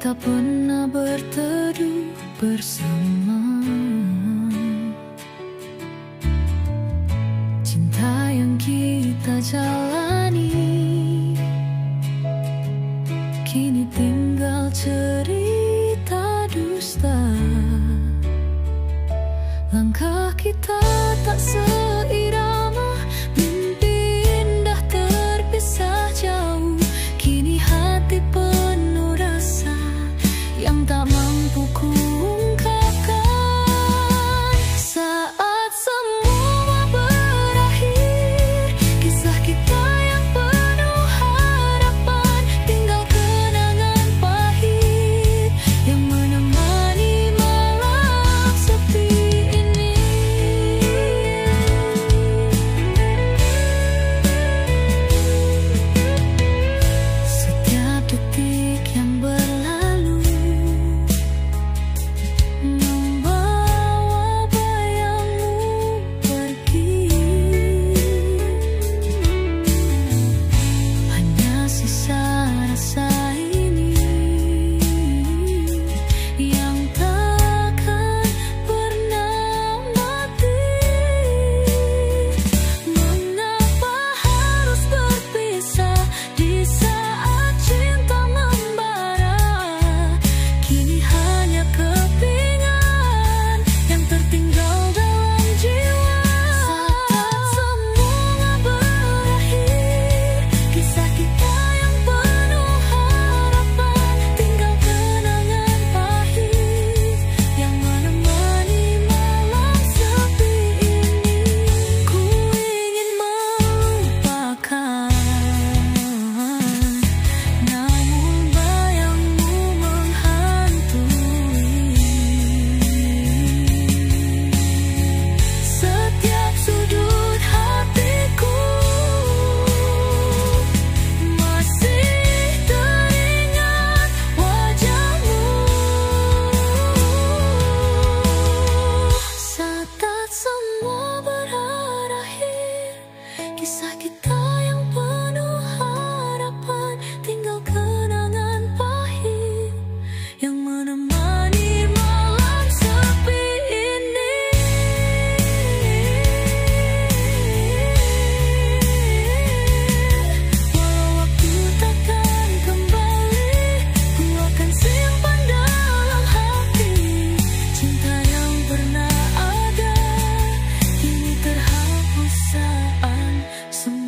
Kita pernah berteduh bersama, cinta yang kita jalani kini tinggal cerita dusta. Langkah kita tak seirama, mimpi indah terpisah jauh. Kini hati penuh rasa yang tak mampu kuungkapkan. Saat semua berakhir, kisah kita yang penuh harapan, tinggal kenangan pahit yang menemani malam sepi ini. Setiap detik yang berlalu membawa bayangmu pergi. Hanya sisa rasa ini yang takkan pernah mati. Mengapa harus berpisah di saat cinta membara? Kini hanya kepingan yang tertinggal dalam jiwa. Saat semua berakhir, kisah kita yang penuh harapan, tinggal kenangan pahit yang menemani malam sepi ini. Ku ingin melupakan, namun bayangmu menghantui. Setiap sudut hatiku masih teringat wajahmu. Saat semua berakhir, kisah kita yang penuh harapan, tinggal kenangan pahit yang menemani malam sepi ini. Walau waktu takkan kembali, ku akan simpan dalam hati cinta yang pernah ada, kini terhapus saat semua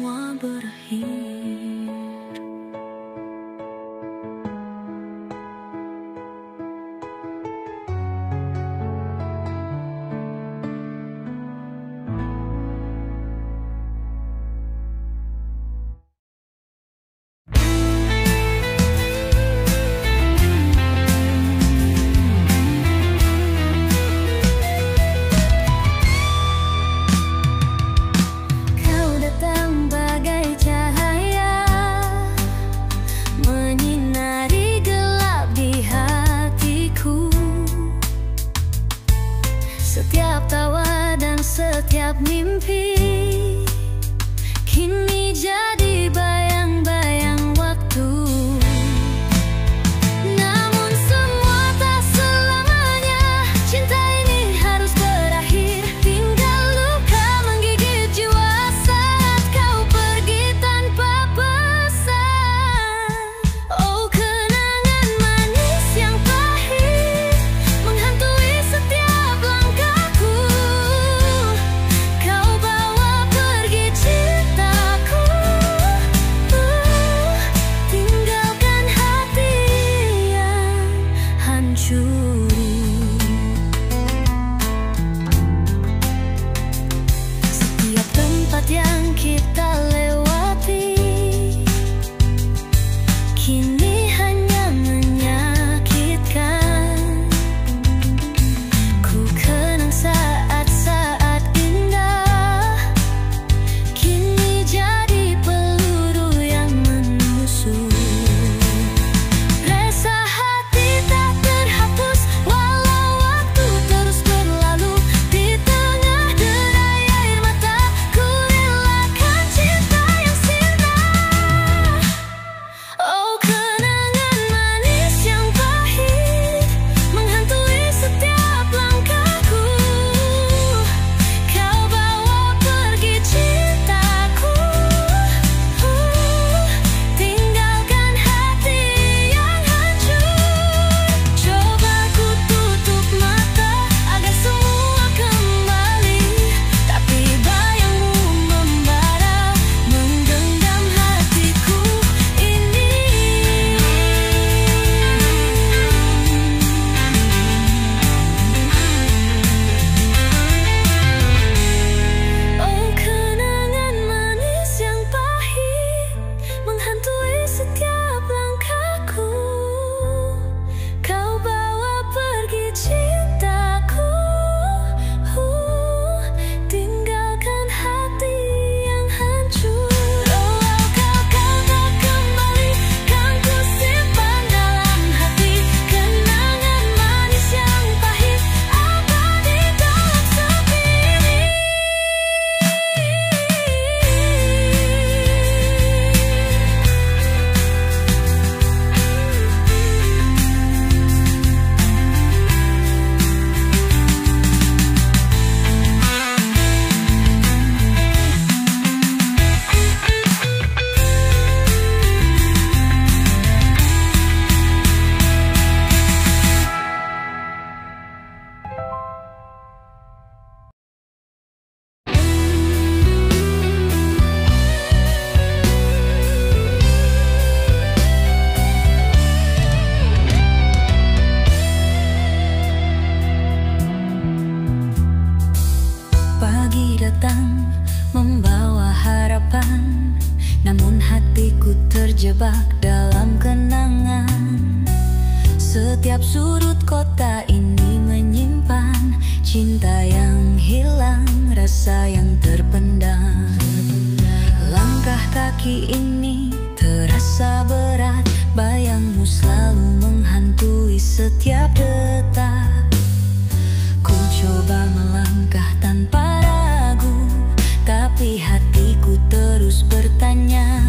terus bertanya,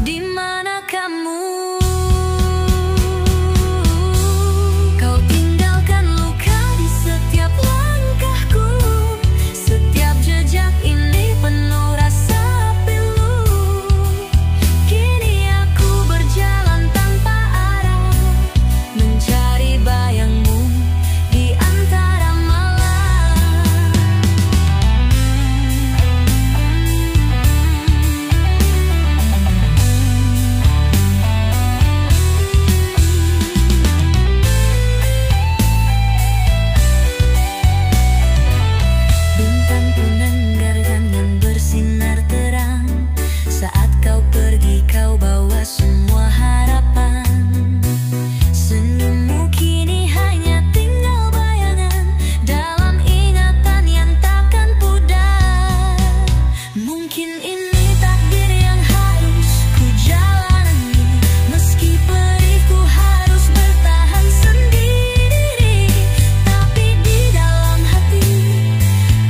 di mana kamu? Kau tinggalkan luka di setiap langkahku. Setiap jejak ini penuh rasa pilu. Kini aku berjalan tanpa arah, mencari bayangmu di antara malam. Bintang pun enggarkan dan bersinar terang. Saat kau pergi, kau bawa semua harapan. Senyummu kini hanya tinggal bayangan dalam ingatan yang takkan pudar. Mungkin ini takdir yang harus ku jalani, meski perihku harus bertahan sendiri. Tapi di dalam hati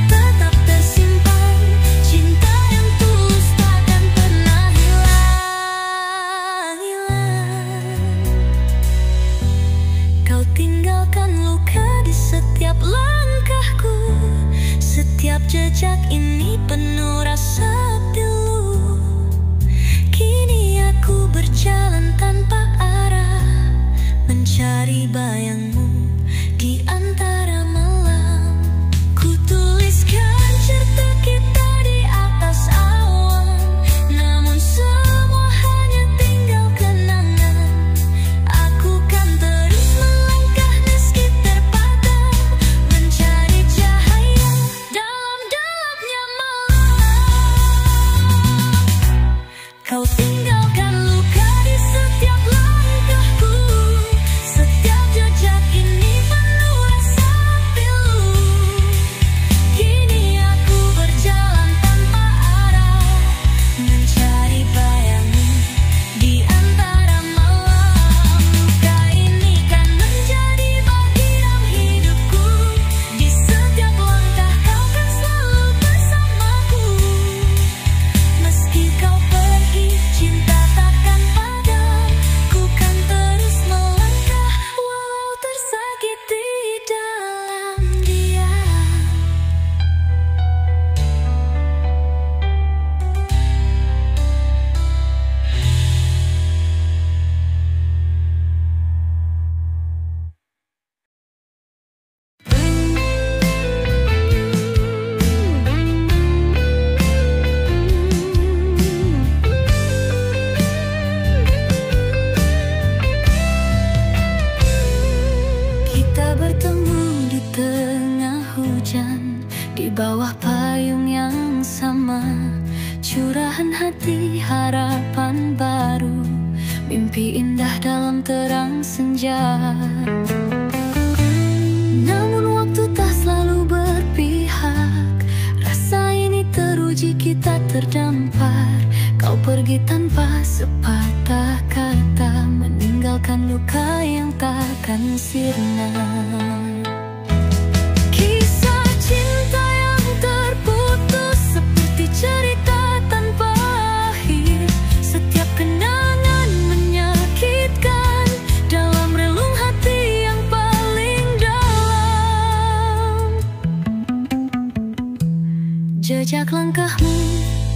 tetap tersimpan cinta yang tulus, takkan pernah hilang. Kau tinggalkan luka di setiap langkahku. Setiap jejak ini penuh rasa pilu. Kini aku berjalan tanpa arah, mencari bayangmu di antara malam. Ku tuliskan cerita kita di atas awan, namun semua hanya tinggal kenangan. Aku kan terus melangkah meski terpadam, mencari cahaya dalam-dalamnya malam. Kau tinggalkan luka di setiap langkahku. Setiap jejak ini penuh rasa pilu. Kini aku berjalan tanpa arah, mencari bayangmu di antara malam. Luka ini kan menjadi bagian hidupku. Di setiap langkah kau kan selalu bersamaku. Meski kau pergi, cinta takkan padam. Ku kan terus melangkah walau tersakiti dalam diam. Kita bertemu di tengah hujan, di bawah payung yang sama. Curahan hati, harapan baru, mimpi indah dalam terang senja. Namun waktu tak selalu berpihak. Rasa ini teruji, kita terdampar. Kau pergi tanpa sepatah kata, meninggalkan luka yang takkan sirna. Kisah cinta yang terputus seperti cerita tanpa akhir. Setiap kenangan menyakitkan dalam relung hati yang paling dalam. Jejak langkahmu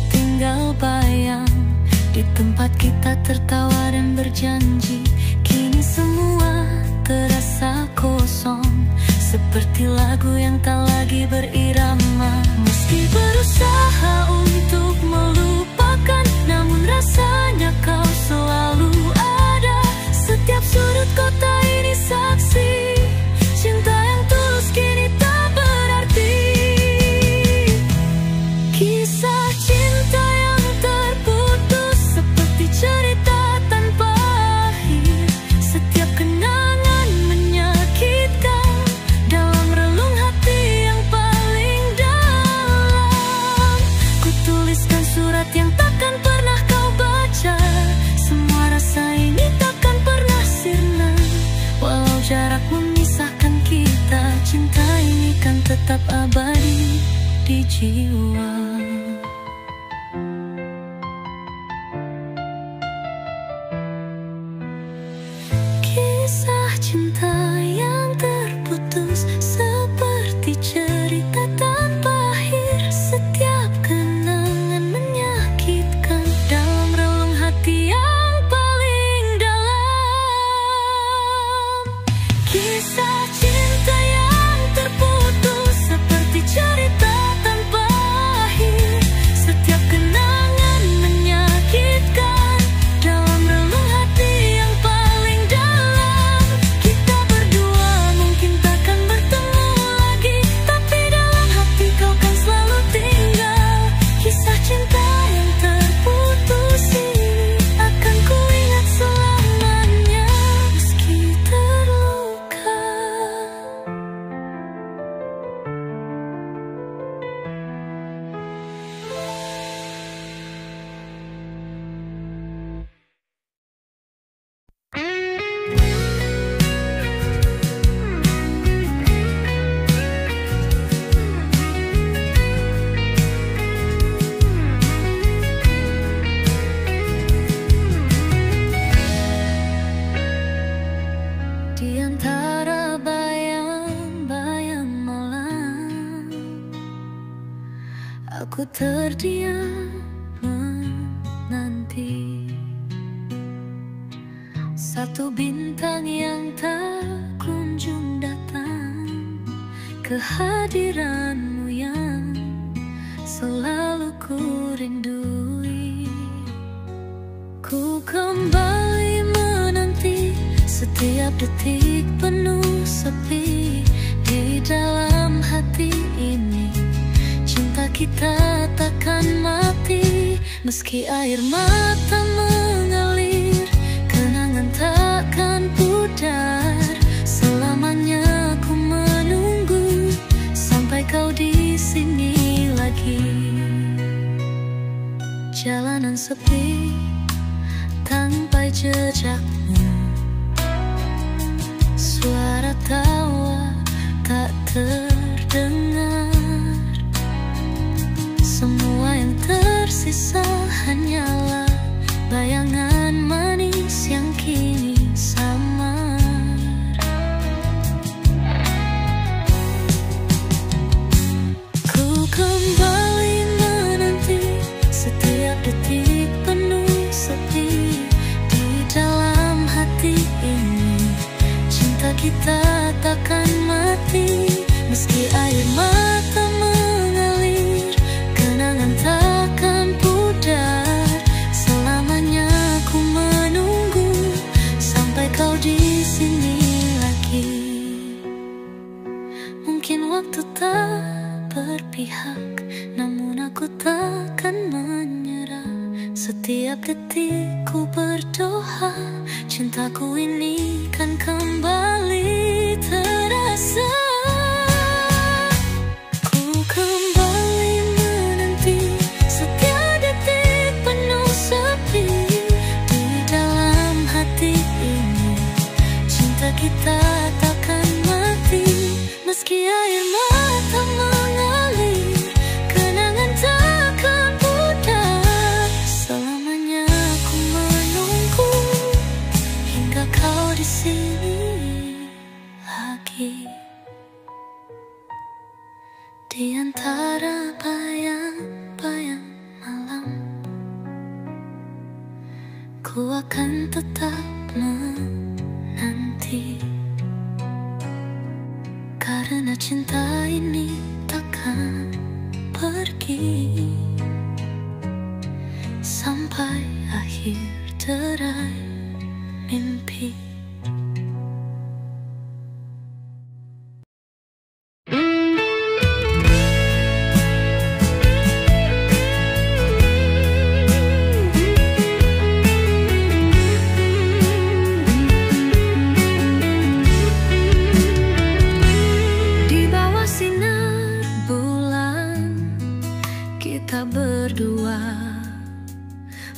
tinggal bayang di tempat kita tertawa dan berjanji. Kini semua terasa kosong, seperti lagu yang tak lagi berirama. Meski berusaha untuk melupakan, namun rasanya kau selalu ada. Setiap sudut kota ini saksi cinta yang tulus kini tak berarti. Kisah cinta yang terputus seperti cerita tanpa akhir. Setiap kenangan menyakitkan dalam relung hati yang paling dalam. Ku tuliskan surat yang takkan pernah kau baca. Semua rasa ini takkan pernah sirna. Walau jarak memisahkan kita, cinta ini kan tetap abadi di jiwa. terdiam menanti satu bintang yang tak kunjung datang, kehadiranmu yang selalu ku rindui. Ku kembali menanti setiap detik penuh sepi di dalam hati ini. Cinta kita takkan mati, meski air mata mengalir, kenangan takkan pudar. Selamanya ku menunggu sampai kau di sini lagi. Jalanan sepi tanpa jejakmu, suara tawa tak terdengar. Semua yang tersisa hanyalah bayangan manis yang kini samar. Ku kembali menanti setiap detik penuh sepi di dalam hati ini. Cinta kita takkan mati, meski air mata mengalir, kenangan takkan pudar. Selamanya ku menunggu sampai kau di sini lagi. Mungkin waktu tak berpihak, namun aku takkan menyerah. Setiap detik ku berdoa, cintaku ini kan kembali terasa. Ku kembali menanti setiap detik penuh sepi di dalam hati ini. Cinta kita takkan mati, meski air mata mengalir, kenangan takkan pudar. Selamanya ku menunggu hingga kau di sini lagi. Di antara bayang-bayang malam, ku akan tetap menanti, karena cinta ini takkan pergi sampai akhir derai mimpi. Di bawah sinar bulan, kita berdua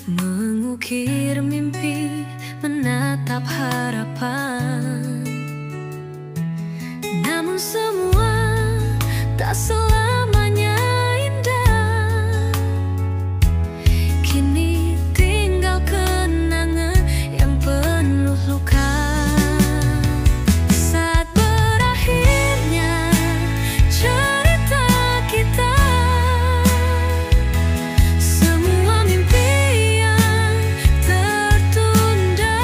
mengukir mimpi, menatap harapan. Namun semua tak selamanya indah. Kini tinggal kenangan yang penuh luka. Saat berakhirnya cerita kita, semua mimpi yang tertunda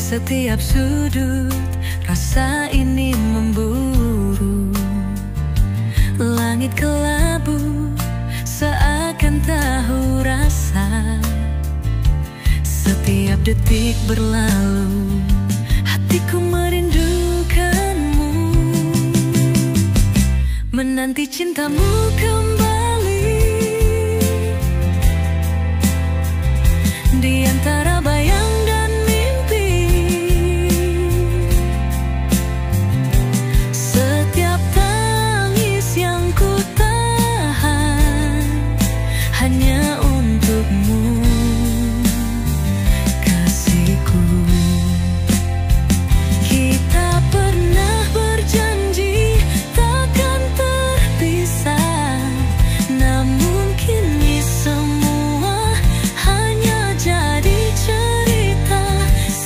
setiap sudut rasa ini memburu. Langit kelabu seakan tahu rasa. Setiap detik berlalu, hatiku merindukanmu, menanti cintamu kembali. Di antara bayang dan mimpi, setiap tangis yang ku tahan hanya untukmu, kasihku. Kita pernah berjanji takkan terpisah, namun kini semua hanya jadi cerita.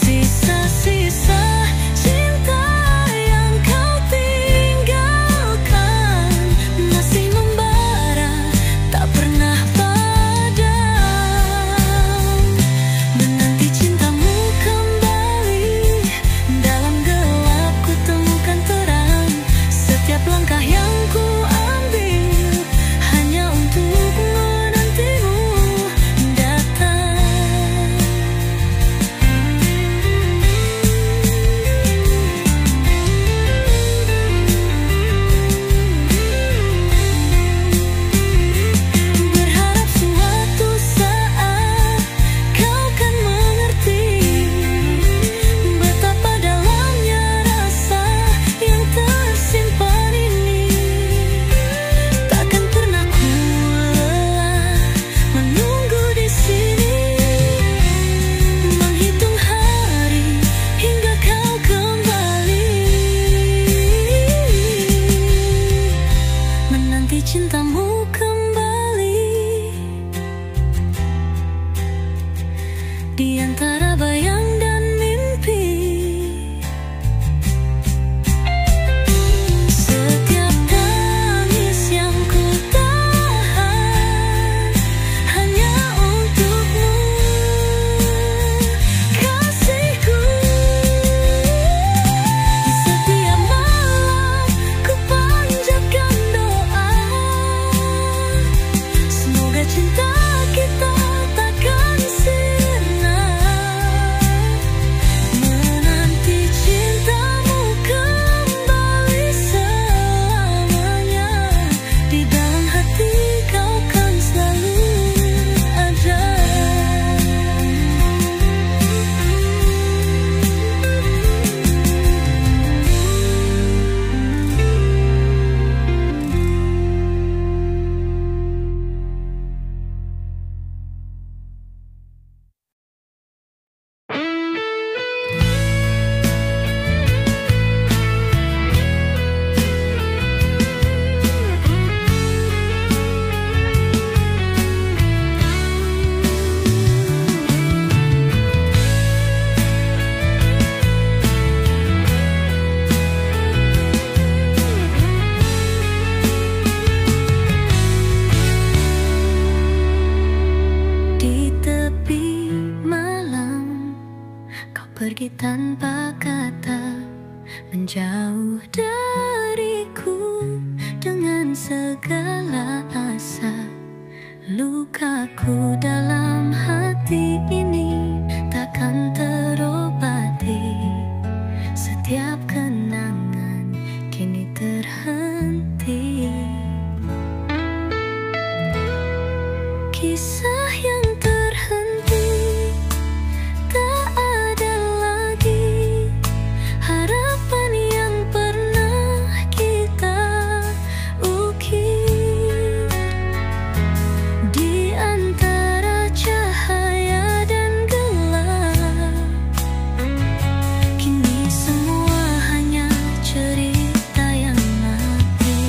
Sisa-sisa cinta yang kau tinggalkan masih membara, tak pernah padam. Menanti cintamu kembali, dalam gelap ku temukan terang. Setiap langkah yang ku ambil hanya untuk menantimu datang. Berharap suatu saat kau kan mengerti betapa dalamnya rasa yang tersimpan ini. Takkan pernah ku lelah menunggu di sini, menghitung hari hingga kau kembali, menanti cintamu kembali. Di antara bayang dan mimpi, setiap tangis yang ku tahan hanya untukmu, kasihku. Setiap malam ku panjatkan doa, semoga cinta kita takkan sirna. Menanti cintamu kembali selamanya, di dalam hati kau kan selalu ada. Di tepi malam kau pergi tanpa kata, menjauh dariku dengan segala asa. Lukaku dalam hati ini takkan terobati. Setiap kenangan kini terhenti. Kisah yang terhenti, tak ada lagi harapan yang pernah kita ukir. Di antara cahaya dan gelap, kini semua hanya cerita yang mati.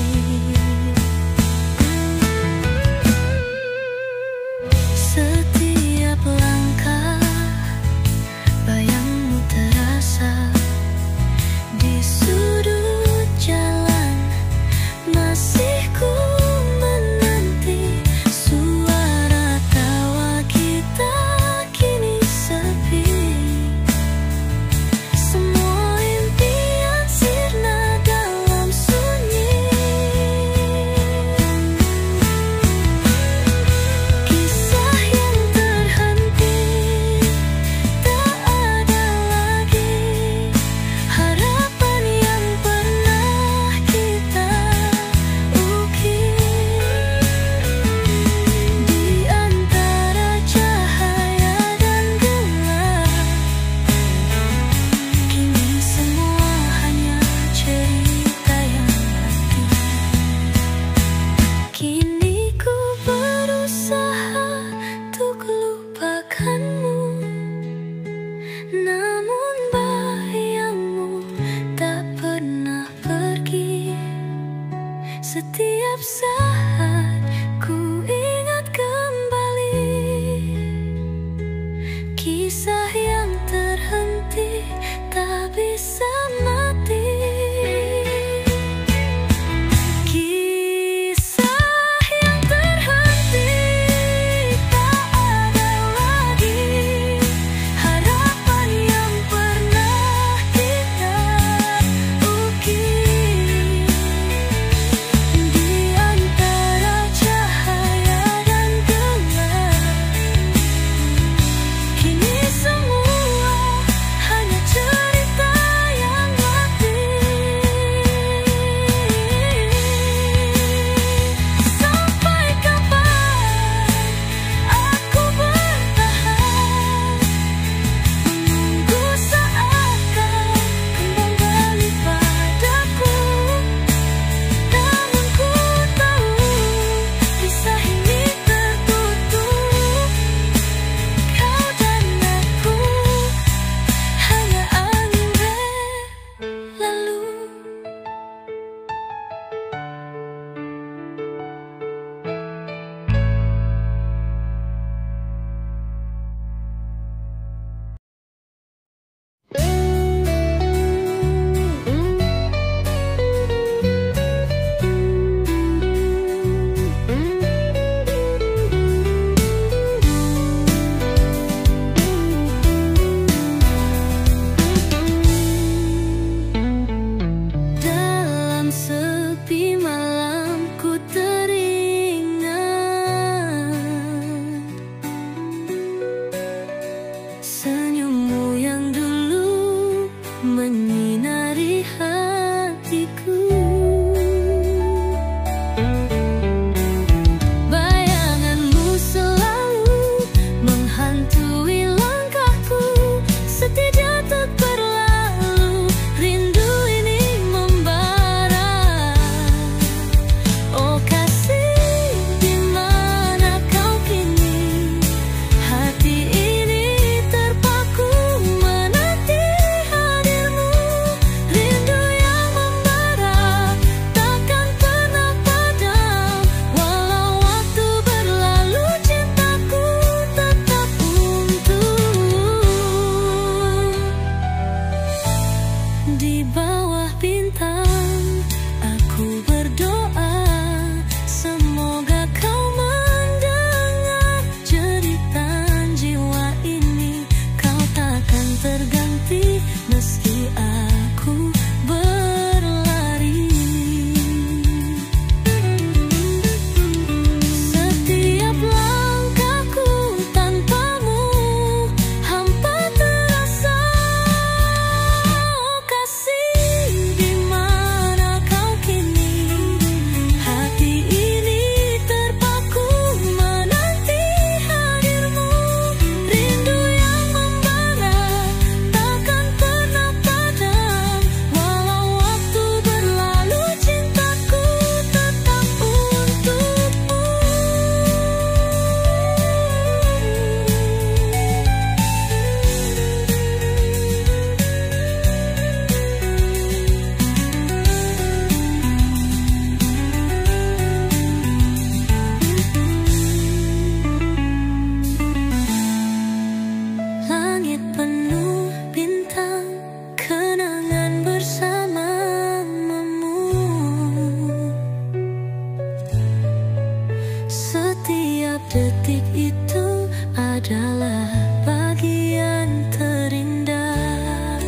Setiap detik itu adalah bagian terindah.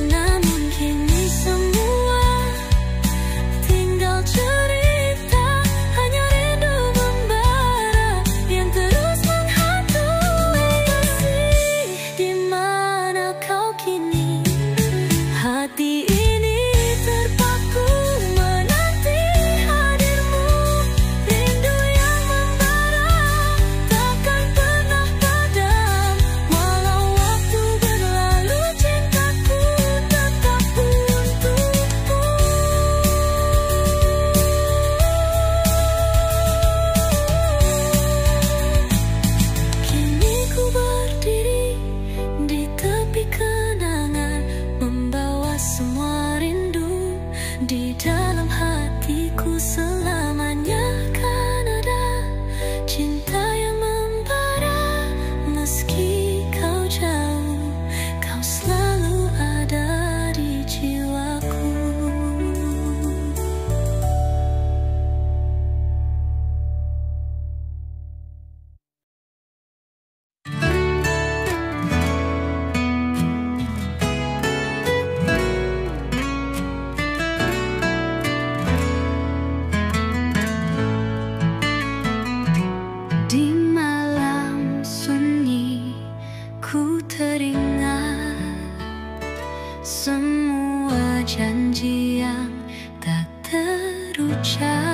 Namun kini semua tinggal cerita, hanya rindu membara yang terus menghantui. Kasih, di mana kau kini? Hati ini terpaku menanti hadirmu. Rindu yang membara takkan pernah padam. Walau waktu berlalu, cintaku tetap untukmu. Kini ku berdiri di tepi kenangan, membawa semua rindu di dalam hatiku. Selamanya kan ada cinta yang membara. Meski kau jauh, kau selalu ada di jiwaku. Di malam sunyi ku teringat semua janji yang tak terucap.